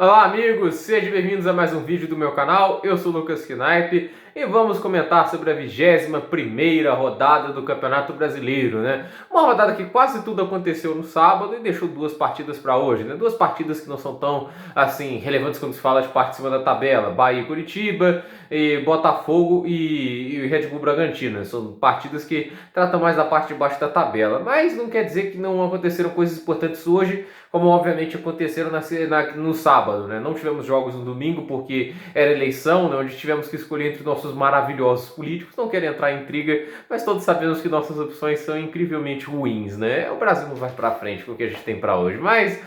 Olá amigos, sejam bem-vindos a mais um vídeo do meu canal. Eu sou o Lucas Knipe e vamos comentar sobre a 21ª rodada do Campeonato Brasileiro, né? Uma rodada que quase tudo aconteceu no sábado e deixou duas partidas para hoje, né? Duas partidas que não são tão, assim, relevantes quando se fala de parte de cima da tabela. Bahia e Curitiba, e Botafogo e Red Bull Bragantino. São partidas que tratam mais da parte de baixo da tabela, mas não quer dizer que não aconteceram coisas importantes hoje, como obviamente aconteceram no sábado, né? Não tivemos jogos no domingo porque era eleição, né? Onde tivemos que escolher entre nossos maravilhosos políticos. Não quero entrar em intriga, mas todos sabemos que nossas opções são incrivelmente ruins, né? O Brasil não vai pra frente com o que a gente tem para hoje, mas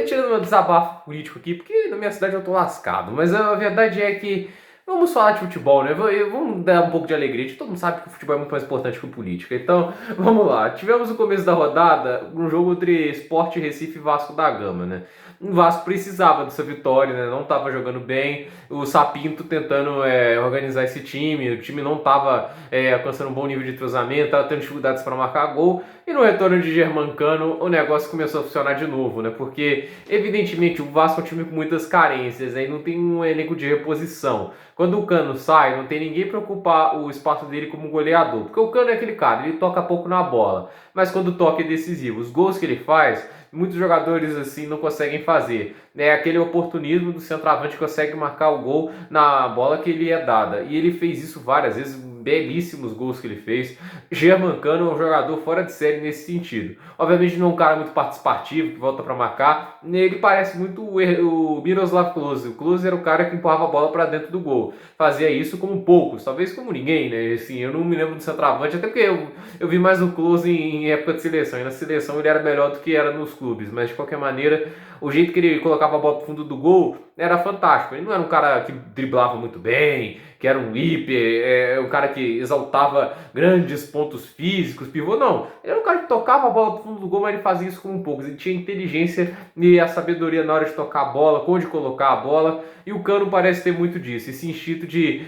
tirando meu desabafo político aqui, porque na minha cidade eu tô lascado, mas a verdade é que vamos falar de futebol, né? Vamos dar um pouco de alegria. Todo mundo sabe que o futebol é muito mais importante que a política. Então, vamos lá. Tivemos no começo da rodada um jogo entre Sport Recife e Vasco da Gama, né? O Vasco precisava dessa vitória, né? Não estava jogando bem. O Sapinto tentando organizar esse time. O time não estava alcançando um bom nível de entrosamento, estava tendo dificuldades para marcar gol. E no retorno de Germancano, o negócio começou a funcionar de novo, né? Porque, evidentemente, o Vasco é um time com muitas carências, aí não tem um elenco de reposição. Quando o Cano sai, não tem ninguém para ocupar o espaço dele como goleador. Porque o Cano é aquele cara, ele toca pouco na bola, mas quando toca é decisivo. Os gols que ele faz, muitos jogadores assim não conseguem fazer. É aquele oportunismo do centroavante que consegue marcar o gol na bola que ele é dada. E ele fez isso várias vezes, belíssimos gols que ele fez. Germancano é um jogador fora de série nesse sentido. Obviamente não é um cara muito participativo, que volta para marcar. Ele parece muito o Miroslav Klose. O Klose era o cara que empurrava a bola para dentro do gol. Fazia isso como poucos, talvez como ninguém, né? Assim, eu não me lembro do centroavante, até porque eu vi mais o Klose em época de seleção. E na seleção ele era melhor do que era nos clubes. Mas de qualquer maneira, o jeito que ele colocava a bola pro fundo do gol era fantástico. Ele não era um cara que driblava muito bem, que era um hiper, um cara que exaltava grandes pontos físicos, pivô, não. Ele era um cara que tocava a bola pro fundo do gol, mas ele fazia isso com poucos. Ele tinha inteligência e a sabedoria na hora de tocar a bola, onde colocar a bola, e o Cano parece ter muito disso, esse instinto de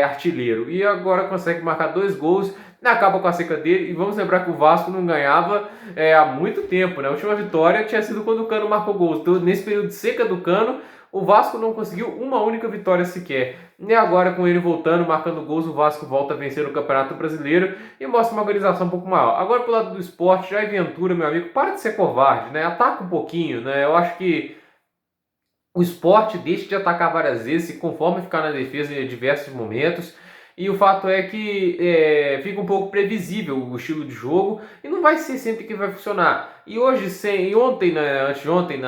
artilheiro. E agora consegue marcar 2 gols, acaba com a seca dele, e vamos lembrar que o Vasco não ganhava há muito tempo, né? A última vitória tinha sido quando o Cano marcou gols. Então, nesse período de seca do Cano, o Vasco não conseguiu uma única vitória sequer. E agora, com ele voltando, marcando gols, o Vasco volta a vencer o Campeonato Brasileiro e mostra uma organização um pouco maior. Agora, pro lado do esporte, Jair Ventura, meu amigo, para de ser covarde, né? Ataca um pouquinho, né? Eu acho que o esporte deixa de atacar várias vezes, se conforma a ficar na defesa em diversos momentos. E o fato é que fica um pouco previsível o estilo de jogo e não vai ser sempre que vai funcionar. E hoje, e ontem, né, anteontem,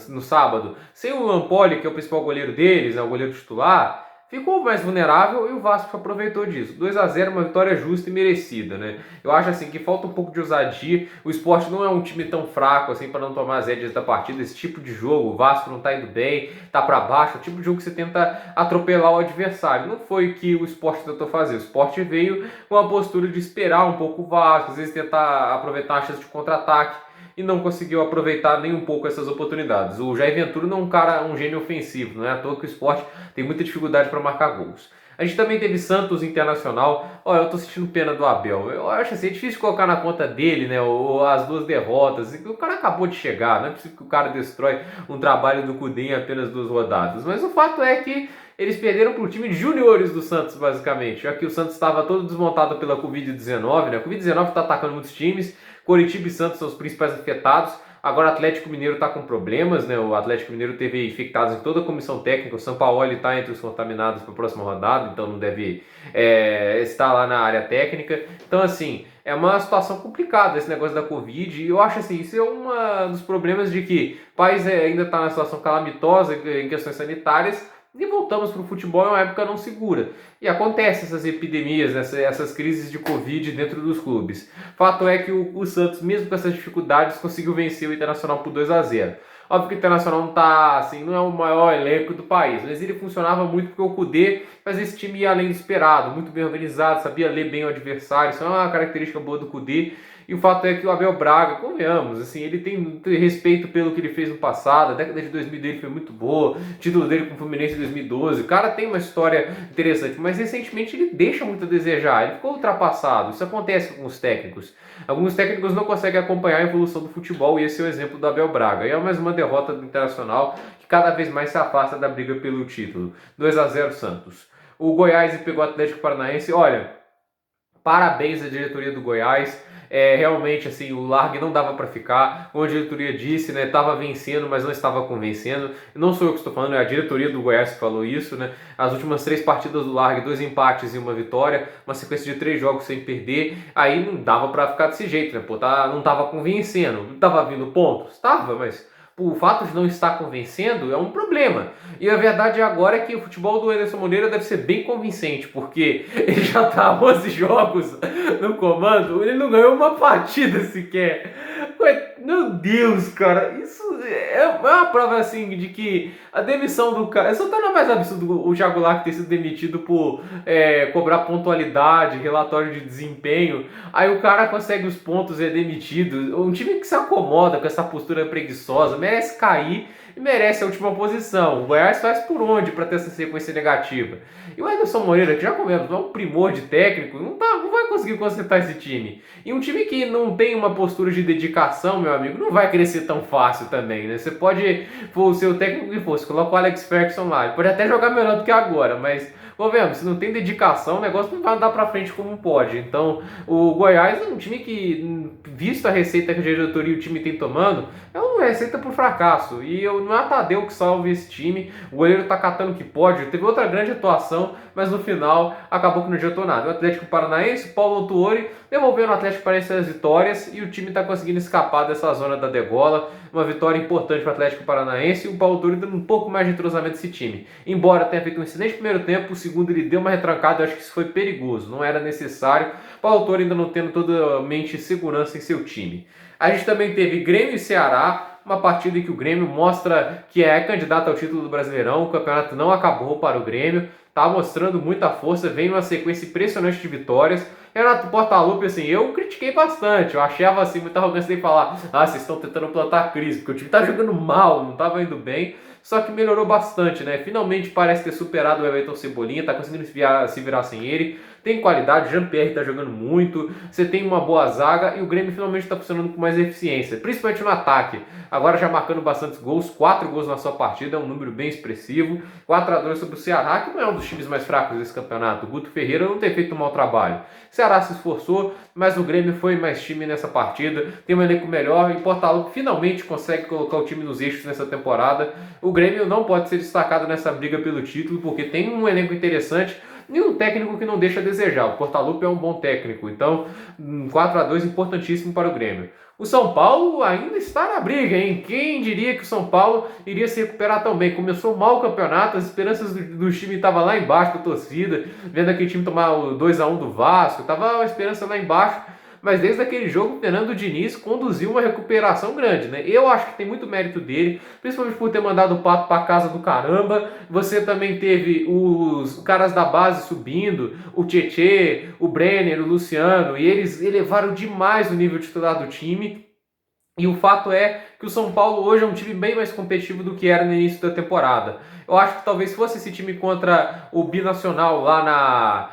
no sábado, sem o Lampoli, que é o principal goleiro deles, né, o goleiro titular, ficou mais vulnerável e o Vasco aproveitou disso. 2-0, uma vitória justa e merecida, né? Eu acho assim que falta um pouco de ousadia. O Sport não é um time tão fraco assim para não tomar as rédeas da partida. Esse tipo de jogo, o Vasco não tá indo bem, tá para baixo, é o tipo de jogo que você tenta atropelar o adversário. Não foi o que o Sport tentou fazer. O Sport veio com a postura de esperar um pouco o Vasco, às vezes tentar aproveitar a chance de contra-ataque e não conseguiu aproveitar nem um pouco essas oportunidades. O Jair Ventura não é um cara, um gênio ofensivo, não é à toa que o Sport tem muita dificuldade para marcar gols. A gente também teve Santos Internacional. Olha, eu tô sentindo pena do Abel. Eu acho assim, é difícil colocar na conta dele, né, as 2 derrotas. O cara acabou de chegar, não é possível que o cara destrói um trabalho do Cudê em apenas 2 rodadas. Mas o fato é que eles perderam para o time de juniores do Santos, basicamente, já que o Santos estava todo desmontado pela Covid-19, né? A Covid-19 está atacando muitos times, Coritiba e Santos são os principais afetados. Agora o Atlético Mineiro está com problemas, né? O Atlético Mineiro teve infectados em toda a comissão técnica. O Sampaoli está entre os contaminados para a próxima rodada, então não deve estar lá na área técnica. Então, assim, é uma situação complicada esse negócio da Covid. E eu acho assim, isso é um dos problemas de que o país ainda está na situação calamitosa em questões sanitárias. E voltamos para o futebol em uma época não segura. E acontecem essas epidemias, essas crises de Covid dentro dos clubes. Fato é que o Santos, mesmo com essas dificuldades, conseguiu vencer o Internacional por 2-0. Óbvio que o Internacional não tá, assim, não é o maior elenco do país, mas ele funcionava muito porque o Cudê fazia esse time ir além do esperado, muito bem organizado, sabia ler bem o adversário. Isso é uma característica boa do Cudê. E o fato é que o Abel Braga, convenhamos, assim, ele tem respeito pelo que ele fez no passado, a década de 2000 dele foi muito boa, o título dele com o Fluminense em 2012, o cara tem uma história interessante, mas recentemente ele deixa muito a desejar, ele ficou ultrapassado, isso acontece com os técnicos. Alguns técnicos não conseguem acompanhar a evolução do futebol e esse é o exemplo do Abel Braga. E é mais uma derrota do Internacional que cada vez mais se afasta da briga pelo título. 2-0 Santos. O Goiás pegou o Atlético Paranaense, olha, parabéns à diretoria do Goiás. Realmente, assim, o Largue não dava para ficar. Como a diretoria disse, né? Estava vencendo, mas não estava convencendo. Não sou eu que estou falando, é a diretoria do Goiás que falou isso, né? As últimas 3 partidas do Largue, 2 empates e 1 vitória, uma sequência de 3 jogos sem perder. Aí não dava para ficar desse jeito, né? Pô, não estava convencendo. Não estava vindo pontos? Estava, mas o fato de não estar convencendo é um problema. E a verdade agora é que o futebol do Anderson Moreira deve ser bem convincente, porque ele já está há 11 jogos no comando, ele não ganhou uma partida sequer. Meu Deus, cara, isso é uma prova assim de que a demissão do cara. Só torna mais absurdo o Thiago Largue ter sido demitido por cobrar pontualidade, relatório de desempenho. Aí o cara consegue os pontos e é demitido. Um time que se acomoda com essa postura preguiçosa merece cair e merece a última posição. O Goiás faz por onde para ter essa sequência negativa? E o Anderson Moreira, que já comemos, é um primor de técnico, não vai conseguir consertar esse time. E um time que não tem uma postura de dedicação, meu amigo, não vai crescer tão fácil também, né? Você pode, for ser o técnico que fosse, coloca o Alex Ferguson lá, ele pode até jogar melhor do que agora, mas vendo, se não tem dedicação, o negócio não vai andar pra frente como pode. Então, o Goiás é um time que, visto a receita que a diretoria e o time tem tomando, é uma receita pro fracasso. E não é a Tadeu que salve esse time. O goleiro tá catando o que pode. Teve outra grande atuação, mas no final acabou que não adiantou nada. O Atlético Paranaense, Paulo Autuori, devolvendo o Atlético Paranaense as vitórias e o time tá conseguindo escapar dessa zona da degola. Uma vitória importante para o Atlético Paranaense e o Paulo Autuori dando um pouco mais de entrosamento desse time. Embora tenha feito um excelente primeiro tempo, o segundo ele deu uma retrancada, eu acho que isso foi perigoso, não era necessário. O Paulo Autuori ainda não tendo totalmente segurança em seu time. A gente também teve Grêmio e Ceará, uma partida em que o Grêmio mostra que é candidato ao título do Brasileirão. O campeonato não acabou para o Grêmio, está mostrando muita força, vem uma sequência impressionante de vitórias. Renato Portaluppi, assim, eu critiquei bastante, eu achava assim, muita arrogância de falar, vocês estão tentando plantar crise, porque o time tá jogando mal, não estava indo bem, só que melhorou bastante, né? Finalmente parece ter superado o Everton Cebolinha, tá conseguindo se virar sem ele, tem qualidade, Jean-Pierre tá jogando muito, você tem uma boa zaga e o Grêmio finalmente está funcionando com mais eficiência, principalmente no ataque. Agora já marcando bastantes gols, 4 gols na sua partida, é um número bem expressivo, 4-2 sobre o Ceará, que não é um dos times mais fracos desse campeonato. O Guto Ferreira não tem feito um mau trabalho. O Ceará se esforçou, mas o Grêmio foi mais time nessa partida, tem um elenco melhor e Portaluppi finalmente consegue colocar o time nos eixos nessa temporada. O Grêmio não pode ser destacado nessa briga pelo título, porque tem um elenco interessante e um técnico que não deixa a desejar. O Portaluppi é um bom técnico, então 4-2 importantíssimo para o Grêmio. O São Paulo ainda está na briga, hein? Quem diria que o São Paulo iria se recuperar tão bem? Começou mal o campeonato, as esperanças do time estavam lá embaixo da torcida, vendo aquele time tomar o 2-1 do Vasco, estava a esperança lá embaixo, mas desde aquele jogo o Fernando Diniz conduziu uma recuperação grande, né? Eu acho que tem muito mérito dele, principalmente por ter mandado o Pato para casa do caramba. Você também teve os caras da base subindo, o Tietê, o Brenner, o Luciano, e eles elevaram demais o nível titular do time. E o fato é que o São Paulo hoje é um time bem mais competitivo do que era no início da temporada. Eu acho que talvez fosse esse time contra o Binacional lá na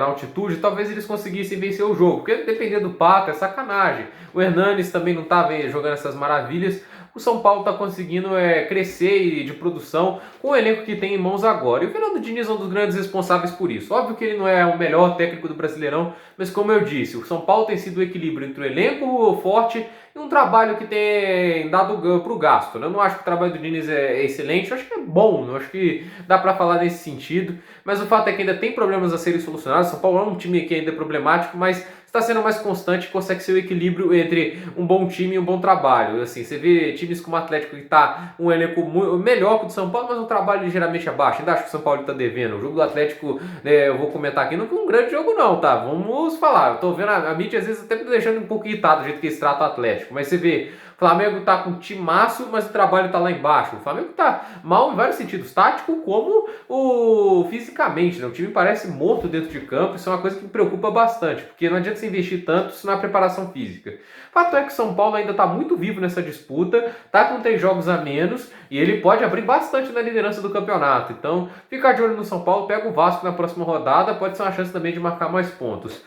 altitude, talvez eles conseguissem vencer o jogo, porque dependendo do Pato é sacanagem. O Hernanes também não estava jogando essas maravilhas. O São Paulo está conseguindo crescer de produção com o elenco que tem em mãos agora. E o Fernando Diniz é um dos grandes responsáveis por isso. Óbvio que ele não é o melhor técnico do Brasileirão, mas como eu disse, o São Paulo tem sido o equilíbrio entre o elenco forte e um trabalho que tem dado para o gasto. Eu não acho que o trabalho do Diniz é excelente, eu acho que é bom, eu acho que dá para falar nesse sentido, mas o fato é que ainda tem problemas a serem solucionados. O São Paulo é um time que ainda é problemático, mas está sendo mais constante e consegue ser o equilíbrio entre um bom time e um bom trabalho. Assim, você vê times como o Atlético que está um elenco melhor que o do São Paulo, mas um trabalho ligeiramente abaixo. Ainda acho que o São Paulo está devendo. O jogo do Atlético, eu vou comentar aqui, não foi um grande jogo não, tá? Vamos falar. Eu tô vendo a mídia às vezes até me deixando um pouco irritado do jeito que eles tratam o Atlético. Mas você vê O Flamengo tá com timaço, mas o trabalho tá lá embaixo. O Flamengo tá mal em vários sentidos, tático como o fisicamente, né? O time parece morto dentro de campo, isso é uma coisa que me preocupa bastante, porque não adianta você investir tanto se não há preparação física. Fato é que o São Paulo ainda está muito vivo nessa disputa, tá com 3 jogos a menos e ele pode abrir bastante na liderança do campeonato. Então, ficar de olho no São Paulo, pega o Vasco na próxima rodada, pode ser uma chance também de marcar mais pontos.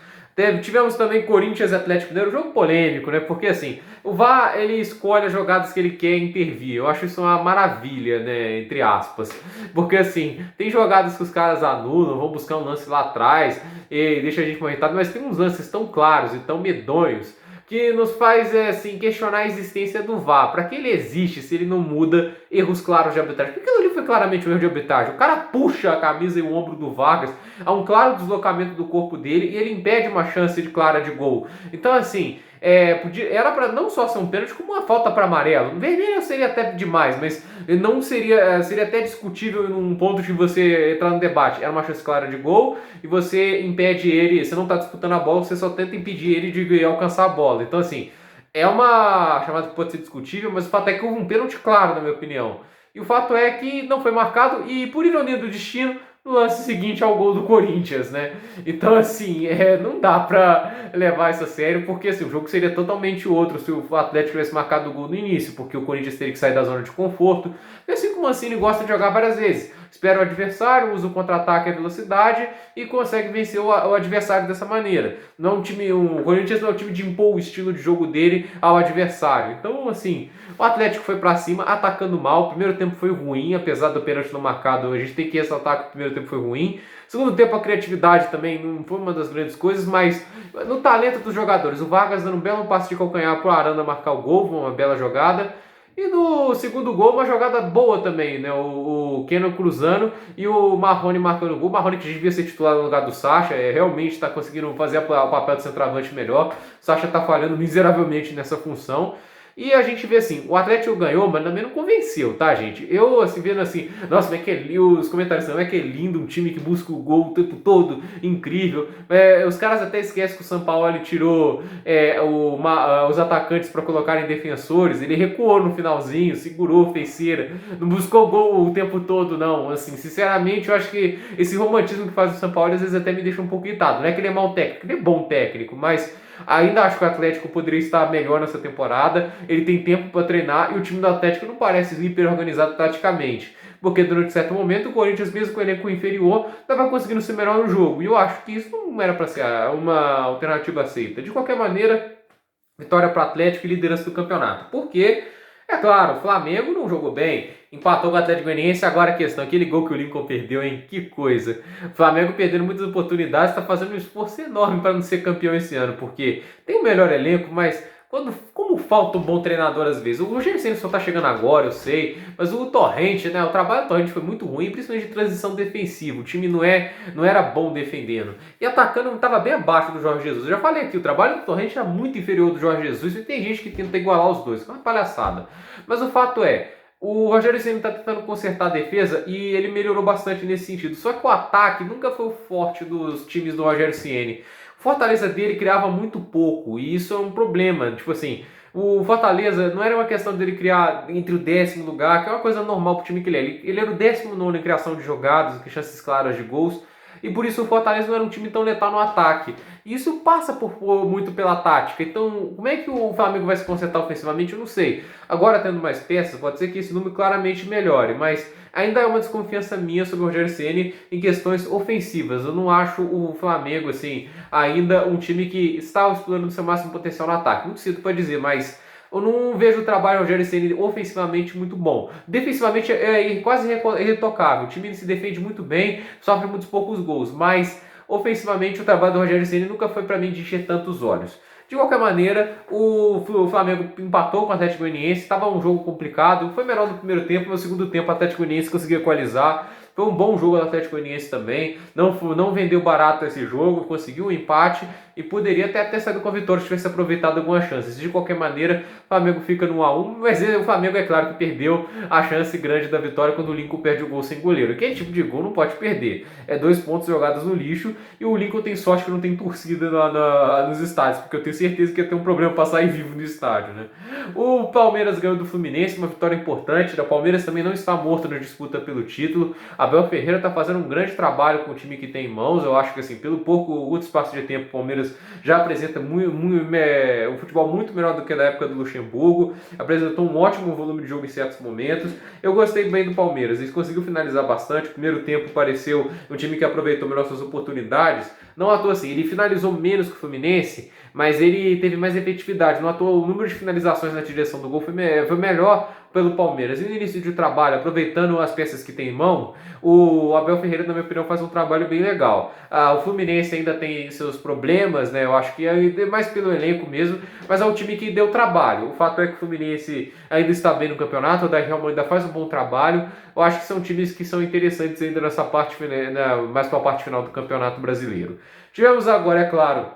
Tivemos também Corinthians e Atlético Mineiro, jogo polêmico, né? Porque assim, o VAR ele escolhe as jogadas que ele quer intervir. Eu acho isso uma maravilha, né? Entre aspas. Porque assim, tem jogadas que os caras anulam, vão buscar um lance lá atrás e deixa a gente irritado, mas tem uns lances tão claros e tão medonhos que nos faz assim, questionar a existência do VAR. Para que ele existe se ele não muda erros claros de arbitragem? Porque aquilo ali foi claramente um erro de arbitragem. O cara puxa a camisa e o ombro do Vargas, há um claro deslocamento do corpo dele e ele impede uma chance de clara de gol. Então, assim, era para não só ser um pênalti, como uma falta para amarelo. Vermelho seria até demais, mas não seria até discutível num ponto de você entrar no debate. Era uma chance clara de gol e você impede ele, você não está disputando a bola, você só tenta impedir ele de alcançar a bola. Então, assim, é uma chamada que pode ser discutível, mas o fato é que houve um pênalti claro, na minha opinião. E o fato é que não foi marcado e, por ironia do destino, no lance seguinte ao gol do Corinthians, né? Então, assim, não dá pra levar isso a sério, porque assim, o jogo seria totalmente outro se o Atlético tivesse marcado o gol no início, porque o Corinthians teria que sair da zona de conforto. E assim como o Mancini gosta de jogar várias vezes. Espera o adversário, usa o contra-ataque e a velocidade e consegue vencer o adversário dessa maneira. Não o Corinthians não é um time de impor o estilo de jogo dele ao adversário. Então, assim, o Atlético foi pra cima, atacando mal. O primeiro tempo foi ruim, apesar do pênalti não marcado. A gente tem que ressaltar que o primeiro tempo foi ruim. Segundo tempo, a criatividade também não foi uma das grandes coisas, mas no talento dos jogadores. O Vargas dando um belo passe de calcanhar pro Arana marcar o gol, uma bela jogada. E no segundo gol, uma jogada boa também, né? O Keno cruzando e o Marrone marcando o gol. O Marrone que devia ser titular no lugar do Sacha, realmente está conseguindo fazer o papel de centroavante melhor. O Sacha está falhando miseravelmente nessa função. E a gente vê assim, o Atlético ganhou, mas também não convenceu, tá, gente? Eu, assim, vendo assim, nossa, como é que é lindo, os comentários como é que é lindo um time que busca o gol o tempo todo, incrível. Os caras até esquecem que o Sampaoli tirou os atacantes para colocarem defensores, ele recuou no finalzinho, segurou, fez cera, não buscou gol o tempo todo, não. Assim, sinceramente, eu acho que esse romantismo que faz o Sampaoli às vezes até me deixa um pouco irritado. Não é que ele é mau técnico, ele é bom técnico, mas ainda acho que o Atlético poderia estar melhor nessa temporada. Ele tem tempo para treinar e o time do Atlético não parece hiper organizado taticamente. Porque durante certo momento o Corinthians, mesmo com o elenco inferior, estava conseguindo ser melhor no jogo. E eu acho que isso não era para ser uma alternativa aceita. De qualquer maneira, vitória para o Atlético e liderança do campeonato. Porque, é claro, o Flamengo não jogou bem. Empatou com o Atlético Goianiense. Agora a questão, aquele gol que o Lincoln perdeu, hein? Que coisa. O Flamengo perdendo muitas oportunidades, está fazendo um esforço enorme para não ser campeão esse ano, porque tem o melhor elenco, mas como falta um bom treinador às vezes. O Rogério Ceni só tá chegando agora, eu sei, mas o Torrente, né? O trabalho do Torrente foi muito ruim, principalmente de transição defensiva. O time não era bom defendendo. E atacando estava bem abaixo do Jorge Jesus. Eu já falei aqui, o trabalho do Torrente era muito inferior do Jorge Jesus e tem gente que tenta igualar os dois, que é uma palhaçada. Mas o fato é, o Rogério Ceni está tentando consertar a defesa e ele melhorou bastante nesse sentido. Só que o ataque nunca foi o forte dos times do Rogério Ceni. O Fortaleza dele criava muito pouco e isso é um problema. Tipo assim, o Fortaleza não era uma questão dele criar entre o 10º lugar, que é uma coisa normal pro time que ele é. Ele era o 19º em criação de jogadas, com chances claras de gols. E por isso o Fortaleza não era um time tão letal no ataque. E isso passa muito pela tática. Então, como é que o Flamengo vai se consertar ofensivamente? Eu não sei. Agora, tendo mais peças, pode ser que esse número claramente melhore. Mas ainda é uma desconfiança minha sobre o Rogério Ceni em questões ofensivas. Eu não acho o Flamengo, assim, ainda um time que está explorando seu máximo potencial no ataque. Muito cedo para dizer, mas eu não vejo o trabalho do Rogério Ceni ofensivamente muito bom. Defensivamente é quase irretocável. O time se defende muito bem, sofre muitos poucos gols. Mas ofensivamente o trabalho do Rogério Ceni nunca foi para mim de encher tantos olhos. De qualquer maneira, o Flamengo empatou com o Atlético Goianiense, estava um jogo complicado, foi melhor no primeiro tempo, no segundo tempo o Atlético Goianiense conseguiu equalizar, Foi um bom jogo do Atlético Goianiense também, não vendeu barato esse jogo, conseguiu um empate e poderia até ter saído com a vitória se tivesse aproveitado algumas chances. De qualquer maneira, o Flamengo fica no 1-1, mas o Flamengo é claro que perdeu a chance grande da vitória quando o Lincoln perde o gol sem goleiro. Aquele tipo de gol não pode perder. É 2 pontos jogados no lixo e o Lincoln tem sorte que não tem torcida nos estádios, porque eu tenho certeza que ia ter um problema para sair vivo no estádio, né? O Palmeiras ganhou do Fluminense, uma vitória importante. O Palmeiras também não está morto na disputa pelo título. Abel Ferreira está fazendo um grande trabalho com o time que tem em mãos. Eu acho que assim, pelo pouco espaço de tempo, o Palmeiras já apresenta um futebol muito melhor do que na época do Luxemburgo. Apresentou um ótimo volume de jogo em certos momentos. Eu gostei bem do Palmeiras. Eles conseguiram finalizar bastante. O primeiro tempo pareceu um time que aproveitou melhor suas oportunidades. Não à toa assim, ele finalizou menos que o Fluminense, mas ele teve mais efetividade. Não à toa, o número de finalizações na direção do gol foi melhor pelo Palmeiras. E no início de trabalho, aproveitando as peças que tem em mão, o Abel Ferreira, na minha opinião, faz um trabalho bem legal. O Fluminense ainda tem seus problemas, né? Eu acho que é mais pelo elenco mesmo, mas é um time que deu trabalho. O fato é que o Fluminense ainda está bem no campeonato, o Daí ainda faz um bom trabalho. Eu acho que são times que são interessantes ainda nessa parte, mais para a parte final do Campeonato Brasileiro. Tivemos agora, é claro,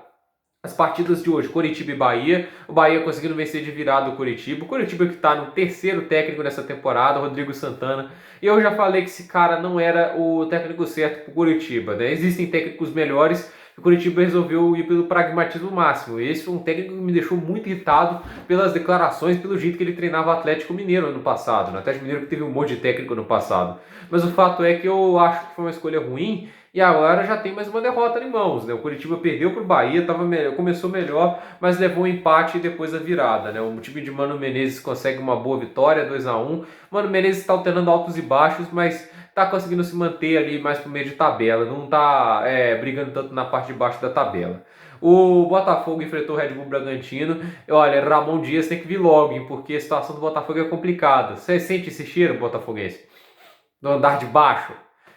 as partidas de hoje, Coritiba e Bahia. O Bahia conseguindo vencer de virada o Coritiba. O Coritiba que está no terceiro técnico nessa temporada, Rodrigo Santana. E eu já falei que esse cara não era o técnico certo para o Coritiba, né? Existem técnicos melhores. O Coritiba resolveu ir pelo pragmatismo máximo. E esse foi um técnico que me deixou muito irritado pelas declarações, pelo jeito que ele treinava o Atlético Mineiro ano passado. O Atlético Mineiro que teve um monte de técnico no passado. Mas o fato é que eu acho que foi uma escolha ruim. E agora já tem mais uma derrota em mãos, né? O Coritiba perdeu para o Bahia, começou melhor, mas levou um empate e depois a virada, né? O time de Mano Menezes consegue uma boa vitória, 2-1. Mano Menezes está alternando altos e baixos, mas está conseguindo se manter ali mais pro meio de tabela, não está brigando tanto na parte de baixo da tabela. O Botafogo enfrentou o Red Bull Bragantino. Olha, Ramon Dias tem que vir logo, hein, porque a situação do Botafogo é complicada. Você sente esse cheiro, botafoguense? Do andar de baixo?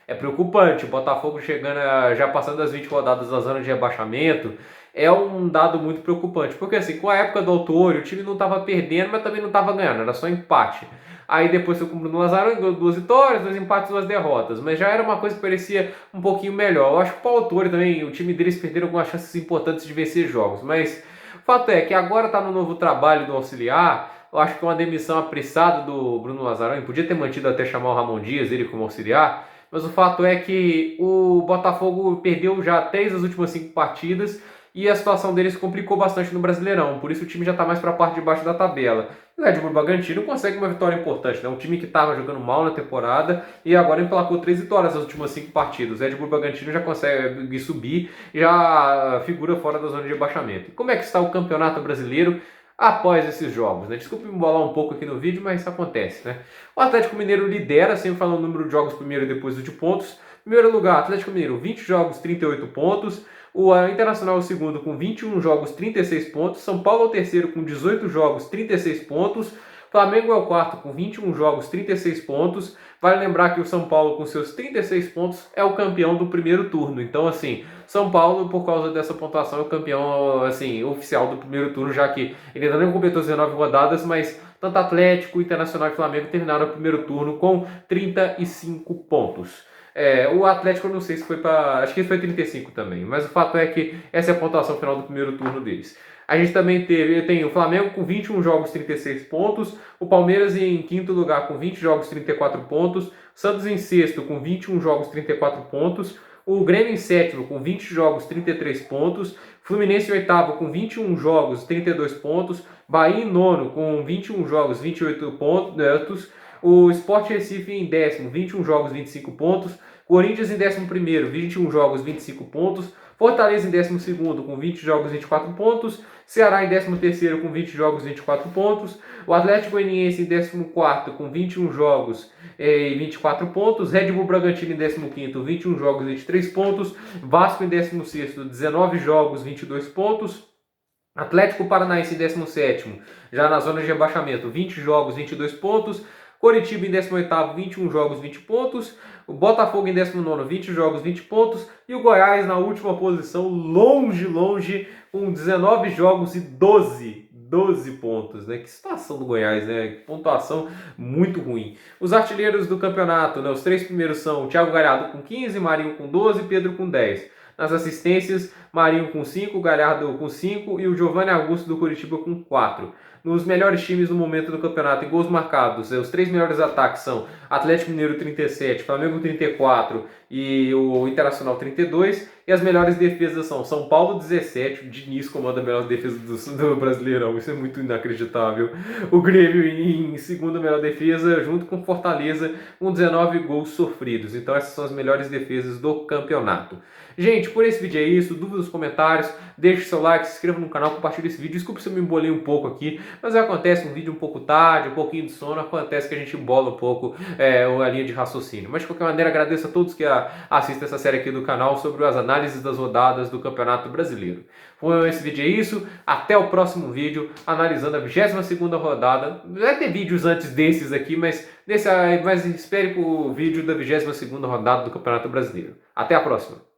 É preocupante, o Botafogo chegando, já passando das 20 rodadas da zona de rebaixamento, é um dado muito preocupante, porque assim, com a época do Autori, o time não estava perdendo, mas também não estava ganhando, era só empate. Aí depois foi com o Bruno Lazaro, ganhou 2 vitórias, 2 empates e 2 derrotas, mas já era uma coisa que parecia um pouquinho melhor. Eu acho que o Autori também, o time deles perderam algumas chances importantes de vencer jogos, mas o fato é que agora está no novo trabalho do auxiliar. Eu acho que uma demissão apressada do Bruno Lazaro, podia ter mantido até chamar o Ramon Dias, ele como auxiliar. Mas o fato é que o Botafogo perdeu já 3 das últimas 5 partidas e a situação deles se complicou bastante no Brasileirão. Por isso o time já está mais para a parte de baixo da tabela. E o Red Bull Bragantino consegue uma vitória importante, né? Um time que estava jogando mal na temporada e agora emplacou 3 vitórias nas últimas 5 partidas. O Red Bull Bragantino já consegue subir, já figura fora da zona de rebaixamento. E como é que está o Campeonato Brasileiro após esses jogos, né? Desculpe me embolar um pouco aqui no vídeo, mas isso acontece, né? O Atlético Mineiro lidera, sempre falando o número de jogos primeiro e depois o de pontos. Primeiro lugar, Atlético Mineiro, 20 jogos, 38 pontos. O Internacional é o segundo com 21 jogos, 36 pontos. São Paulo é o terceiro com 18 jogos, 36 pontos. Flamengo é o quarto com 21 jogos, 36 pontos. Vale lembrar que o São Paulo, com seus 36 pontos, é o campeão do primeiro turno. Então, assim, São Paulo, por causa dessa pontuação, é o campeão, assim, oficial do primeiro turno, já que ele ainda não completou 19 rodadas, mas tanto Atlético, Internacional e Flamengo terminaram o primeiro turno com 35 pontos. O Atlético, eu não sei se foi para... Acho que foi 35 também, mas o fato é que essa é a pontuação final do primeiro turno deles. A gente também tem o Flamengo com 21 jogos, 36 pontos. O Palmeiras em quinto lugar com 20 jogos, 34 pontos. Santos em sexto com 21 jogos, 34 pontos. O Grêmio em sétimo com 20 jogos, 33 pontos. Fluminense em oitavo com 21 jogos, 32 pontos. Bahia em nono com 21 jogos, 28 pontos. O Sport Recife em décimo, 21 jogos, 25 pontos. Corinthians em 11º, 21 jogos, 25 pontos. Fortaleza em 12º com 20 jogos, 24 pontos. Ceará em 13º com 20 jogos, 24 pontos. O Atlético Goianiense em 14º com 21 jogos e 24 pontos. Red Bull Bragantino em 15º, 21 jogos, 23 pontos. Vasco em 16º, 19 jogos, 22 pontos. Atlético Paranaense em 17º, já na zona de rebaixamento, 20 jogos, 22 pontos. Coritiba em 18º, 21 jogos, 20 pontos. O Botafogo em 19º, 20 jogos, 20 pontos. E o Goiás na última posição, longe, com 19 jogos e 12 12 pontos, né? Que situação do Goiás, né? Que pontuação muito ruim. Os artilheiros do campeonato, né? Os três primeiros são o Thiago Galhardo com 15, Marinho com 12 e Pedro com 10. Nas assistências, Marinho com 5, Galhardo com 5 e o Giovanni Augusto do Coritiba com 4. Nos melhores times no momento do campeonato, em gols marcados, os três melhores ataques são Atlético Mineiro 37, Flamengo 34 e o Internacional 32. E as melhores defesas são São Paulo 17, o Diniz comanda a melhor defesa do Brasileirão, isso é muito inacreditável. O Grêmio em segunda melhor defesa, junto com Fortaleza, com 19 gols sofridos. Então essas são as melhores defesas do campeonato. Gente, por esse vídeo é isso. Dúvidas, comentários, deixe seu like, se inscreva no canal, compartilhe esse vídeo. Desculpe se eu me embolei um pouco aqui, mas acontece um vídeo um pouco tarde, um pouquinho de sono, acontece que a gente embola um pouco a linha de raciocínio. Mas de qualquer maneira, agradeço a todos que assistem essa série aqui do canal sobre as análises das rodadas do Campeonato Brasileiro. Esse vídeo é isso. Até o próximo vídeo, analisando a 22ª rodada. Vai ter vídeos antes desses aqui, mas espere para o vídeo da 22ª rodada do Campeonato Brasileiro. Até a próxima.